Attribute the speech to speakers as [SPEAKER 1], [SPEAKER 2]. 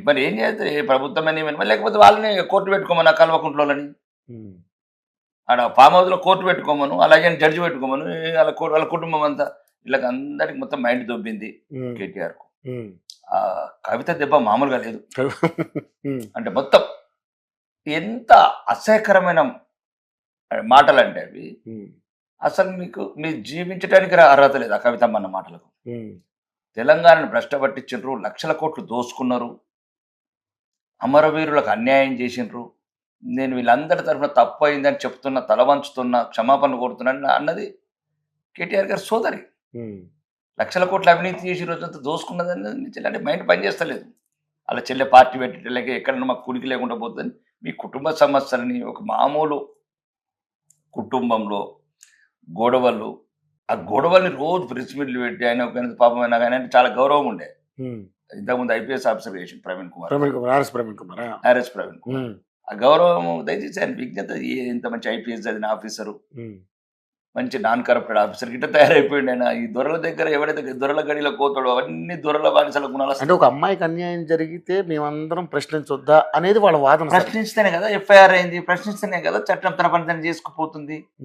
[SPEAKER 1] మరి ఏం చేస్తే ప్రభుత్వమే నియమనమా? లేకపోతే వాళ్ళని కోర్టు పెట్టుకోమనా కల్వకుంట్లోలని.
[SPEAKER 2] ఉమ్,
[SPEAKER 1] ఆడ ఫామ్ హౌస్‌లో కోర్టు పెట్టుకోమను. అలాగే జడ్జి పెట్టుకోమను. వాళ్ళ కుటుంబం అంతా వీళ్ళకి అందరికి మొత్తం మైండ్ దొబ్బింది
[SPEAKER 2] ఉమ్,
[SPEAKER 1] కేటీఆర్‌కు.
[SPEAKER 2] ఉమ్,
[SPEAKER 1] కవిత దెబ్బ మామూలుగా లేదు.
[SPEAKER 2] ఉమ్,
[SPEAKER 1] అంటే మొత్తం ఎంత అసహ్యకరమైన మాటలంటే అవి.
[SPEAKER 2] ఉమ్,
[SPEAKER 1] అసలు మీరు జీవించడానికి అర్హత లేదు ఆ కవితమ్మ అన్న మాటలకు.
[SPEAKER 2] ఉమ్,
[SPEAKER 1] తెలంగాణను భ్రష్టు పట్టించిండ్రు. లక్షల కోట్లు దోసుకున్నారు. అమరవీరులకు అన్యాయం చేసిండ్రు. నేను వీళ్ళందరి తరఫున తప్పు అయిందని చెప్తున్నా, తల వంచుతున్నా, క్షమాపణ కోరుతున్నా అన్నది కేటీఆర్ గారి సోదరి.
[SPEAKER 2] ఉమ్,
[SPEAKER 1] లక్షల కోట్ల అవినీతి చేసి ఈ రోజంతా దోసుకున్నదని అంటే మైండ్ పనిచేస్తలేదు. అలా చెల్లె పార్టీ పెట్టేటోళ్ళకి ఎక్కడన్నా మాకు కునికి లేకుండా పోతుందని మీ కుటుంబ సమస్యలని ఒక మామూలు కుటుంబంలో గొడవలు, ఆ గొడవల్ని రోజు ప్రెస్ మీట్లు పెట్టి ఆయన ఒక పాపం అయినా కానీ అంటే చాలా గౌరవం ఉండే.
[SPEAKER 2] ఉమ్.
[SPEAKER 1] ఇంతకుముందు ఐపీఎస్ ఆఫీసర్ చేసిండు ప్రవీణ్ కుమార్,
[SPEAKER 2] ప్రవీణ్ కుమార్, ఆర్ఎస్ ప్రవీణ్ కుమార్.
[SPEAKER 1] ఆర్ఎస్ ప్రవీణ్ కుమార్. ఆ గౌరవం దయచేసి ఆయన విజ్ఞత ఇంత మంచి ఐపీఎస్ చదివిన ఆఫీసరు, మంచి నాన్ కరప్టెడ్ ఆఫీసర్ గిట్ట తయారైపోయింది ఆయన. ఈ దొరల దగ్గర ఎవడైతే దొరల గడిలో కోతాడో అవన్నీ దొరల బానిసల గుణాలు.
[SPEAKER 2] అంటే ఒక అమ్మాయికి అన్యాయం జరిగితే మేమందరం ప్రశ్నించొద్దా అనేది వాళ్ళ వాదన.
[SPEAKER 1] ప్రశ్నిస్తేనే కదా ఎఫ్ఐఆర్ అయింది, ప్రశ్నిస్తేనే కదా చట్టం తన పని చేసుకుపోతుంది.